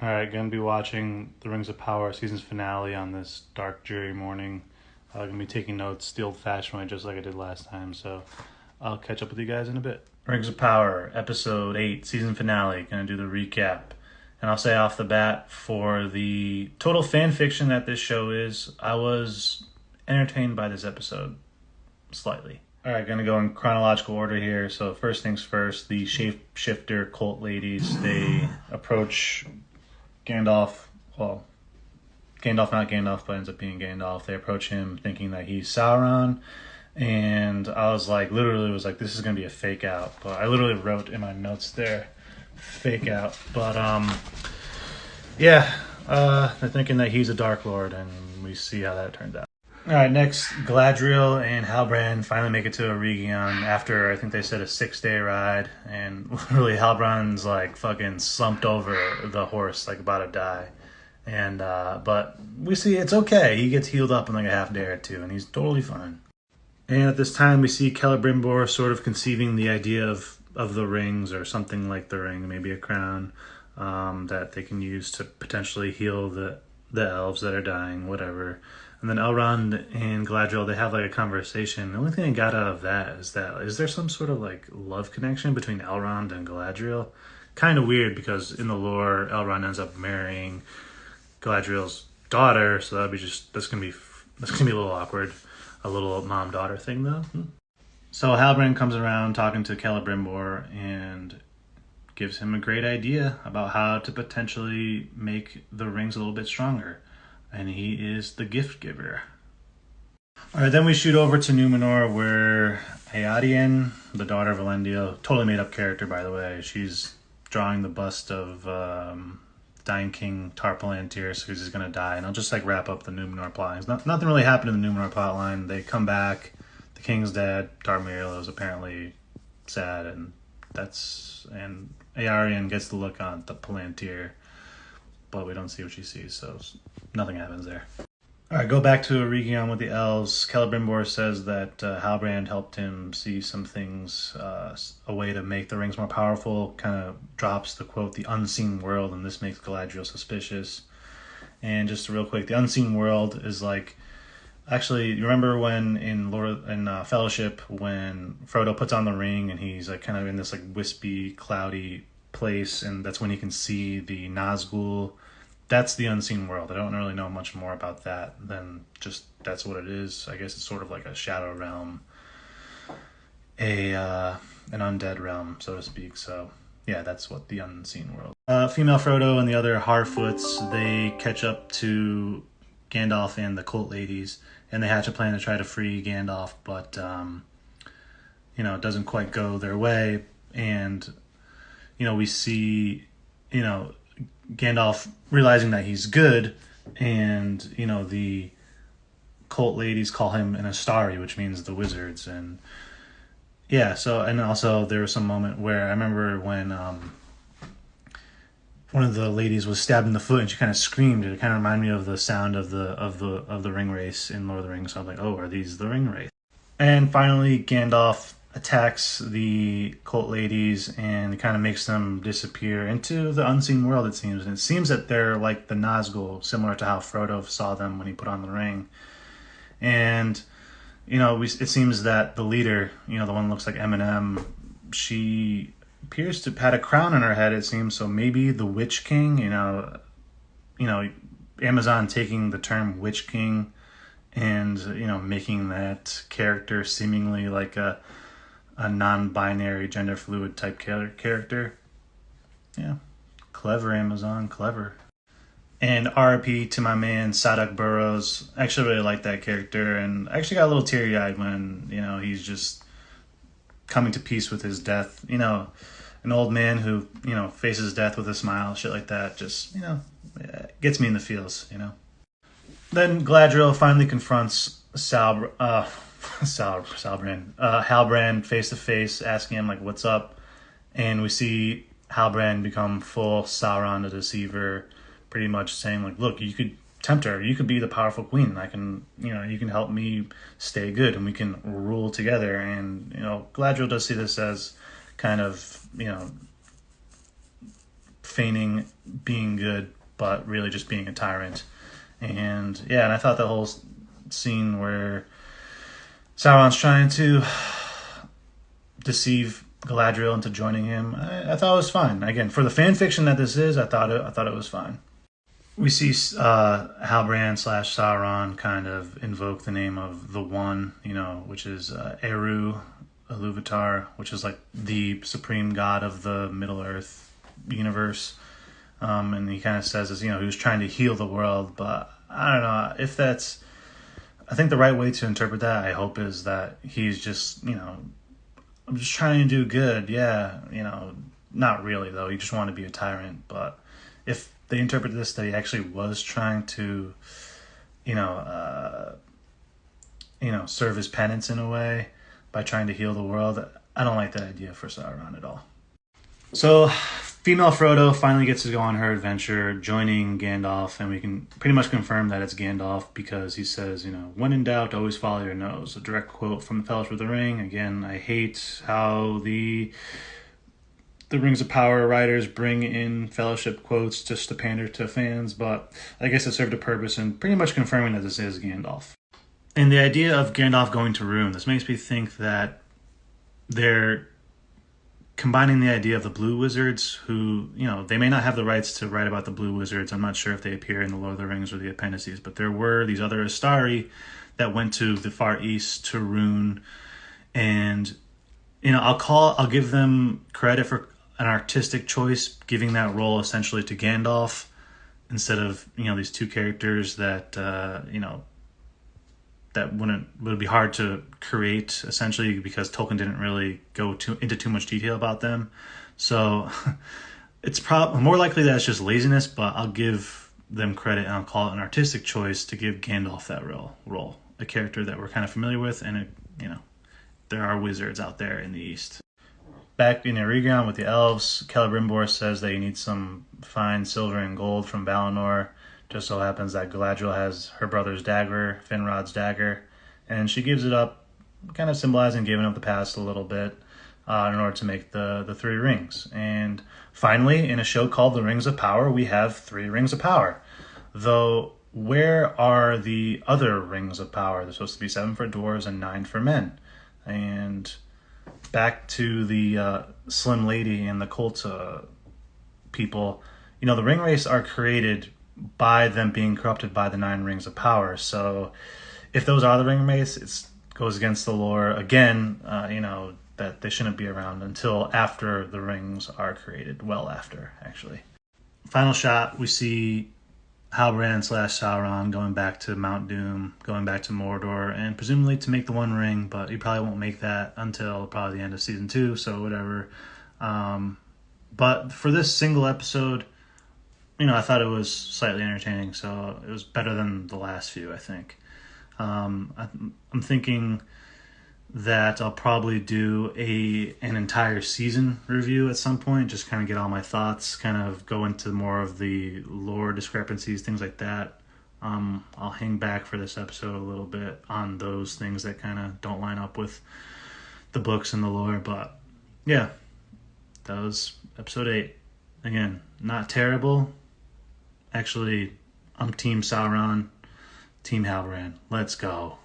Alright, gonna be watching The Rings of Power season's finale on this dark, dreary morning. Gonna be taking notes the old fashioned way, just like I did last time, so I'll catch up with you guys in a bit. Rings of Power, episode 8, season finale. Gonna do the recap. And I'll say off the bat, for the total fan fiction that this show is, I was entertained by this episode slightly. Alright, gonna go in chronological order here. So, first things first, the shapeshifter cult ladies, they approach Gandalf, well, Gandalf, not Gandalf, but ends up being Gandalf. They approach him thinking that he's Sauron. And I was like, literally was like, this is going to be a fake out. But I literally wrote in my notes there, fake out. But, yeah, they're thinking that he's a Dark Lord, and we see how that turns out. Alright, next, Galadriel and Halbrand finally make it to Eregion after, I think they said, a 6-day ride. And literally, Halbrand's like fucking slumped over the horse, like about to die. And, but we see it's okay. He gets healed up in like a half day or two, and he's totally fine. And at this time, we see Celebrimbor sort of conceiving the idea of the rings, or something like the ring, maybe a crown, that they can use to potentially heal the elves that are dying, whatever. And then Elrond and Galadriel, they have like a conversation. The only thing I got out of that is there some sort of like love connection between Elrond and Galadriel? Kind of weird, because in the lore, Elrond ends up marrying Galadriel's daughter, so that's gonna be a little awkward, a little mom-daughter thing though. So Halbrand comes around talking to Celebrimbor and gives him a great idea about how to potentially make the rings a little bit stronger. And he is the gift giver. Alright, then we shoot over to Numenor, where Eärien, the daughter of Elendil, totally made up character by the way, she's drawing the bust of dying King Tar Palantir, so he's going to die. And I'll just like wrap up the Numenor plot. Nothing really happened in the Numenor plot line. They come back, the king's dead, Tar-Miriel is apparently sad, and Eärien gets the look on the Palantir, but we don't see what she sees, so nothing happens there. Alright, go back to Eregion with the elves. Celebrimbor says that Halbrand helped him see some things, a way to make the rings more powerful. Kind of drops the quote, the unseen world, and this makes Galadriel suspicious. And just real quick, the unseen world is like, actually, you remember when in Fellowship, when Frodo puts on the ring and he's like kind of in this like wispy, cloudy place, and that's when he can see the Nazgul. That's the unseen world. I don't really know much more about that than just that's what it is. I guess it's sort of like a shadow realm, an undead realm, so to speak. So yeah, that's what the unseen world. Female Frodo and the other Harfoots, they catch up to Gandalf and the cult ladies, and they hatch a plan to try to free Gandalf, but it doesn't quite go their way. And we see Gandalf realizing that he's good, and the cult ladies call him an Astari, which means the wizards. And yeah, so, and also there was some moment where I remember when one of the ladies was stabbed in the foot and she kind of screamed. It kind of reminded me of the sound of the ring race in Lord of the Rings. So I'm like, oh, are these the ring race? And finally, Gandalf attacks the cult ladies and kind of makes them disappear into the unseen world, it seems. And it seems that they're like the Nazgul, similar to how Frodo saw them when he put on the ring. And, it seems that the leader, the one that looks like Eminem, she appears to have had a crown on her head, it seems. So maybe the Witch King, Amazon taking the term Witch King and, making that character seemingly like a non-binary, gender fluid type character. Yeah, clever, Amazon, clever. And RIP to my man Sadak Burrows. I actually really like that character, and I actually got a little teary-eyed when he's just coming to peace with his death. An old man who faces death with a smile, shit like that. Just gets me in the feels. Then Galadriel finally confronts Halbrand face to face, asking him like, "What's up?" And we see Halbrand become full Sauron the Deceiver, pretty much saying like, "Look, you could tempt her. You could be the powerful queen. I can, you can help me stay good, and we can rule together." And Galadriel does see this as kind of feigning being good, but really just being a tyrant. And yeah, and I thought the whole scene where Sauron's trying to deceive Galadriel into joining him, I thought it was fine. Again, for the fan fiction that this is, I thought it was fine. We see Halbrand / Sauron kind of invoke the name of the One, which is Eru Iluvatar, which is like the supreme god of the Middle Earth universe. And he kind of says this, he was trying to heal the world, but I don't know if that's. I think the right way to interpret that, I hope, is that he's just, I'm just trying to do good. Yeah, not really though. You just want to be a tyrant, but if they interpret this that he actually was trying to, serve his penance in a way by trying to heal the world, I don't like that idea for Sauron at all. So, female Frodo finally gets to go on her adventure, joining Gandalf, and we can pretty much confirm that it's Gandalf because he says, when in doubt, always follow your nose. A direct quote from the Fellowship of the Ring. Again, I hate how the Rings of Power writers bring in Fellowship quotes just to pander to fans, but I guess it served a purpose in pretty much confirming that this is Gandalf. And the idea of Gandalf going to Rune, this makes me think that they're combining the idea of the Blue Wizards, who, they may not have the rights to write about the Blue Wizards. I'm not sure if they appear in the Lord of the Rings or the appendices, but there were these other Astari that went to the Far East, to Rune, and, I'll give them credit for an artistic choice, giving that role essentially to Gandalf instead of, these two characters that, that would be hard to create, essentially, because Tolkien didn't really go into too much detail about them. So it's more likely that it's just laziness, but I'll give them credit and I'll call it an artistic choice to give Gandalf that role, a character that we're kind of familiar with, and there are wizards out there in the East. Back in Eregion with the elves, Celebrimbor says that you need some fine silver and gold from Valinor. Just so happens that Galadriel has her brother's dagger, Finrod's dagger, and she gives it up, kind of symbolizing giving up the past a little bit in order to make the three rings. And finally, in a show called The Rings of Power, we have 3 rings of power. Though, where are the other rings of power? There's supposed to be 7 for dwarves and 9 for men. And back to the Slim Lady and the cult people, the ring wraiths are created by them being corrupted by the 9 rings of power. So if those are the ring wraiths, it goes against the lore again, that they shouldn't be around until after the rings are created. Well after, actually. Final shot, we see Halbrand / Sauron going back to Mount Doom, going back to Mordor, and presumably to make the One Ring, but he probably won't make that until probably the end of season 2, so whatever. But for this single episode, I thought it was slightly entertaining, so it was better than the last few, I think. I'm thinking that I'll probably do an entire season review at some point, just kind of get all my thoughts, kind of go into more of the lore discrepancies, things like that. I'll hang back for this episode a little bit on those things that kind of don't line up with the books and the lore, but yeah, that was episode 8. Again, not terrible. Actually, I'm Team Sauron, Team Halbrand. Let's go.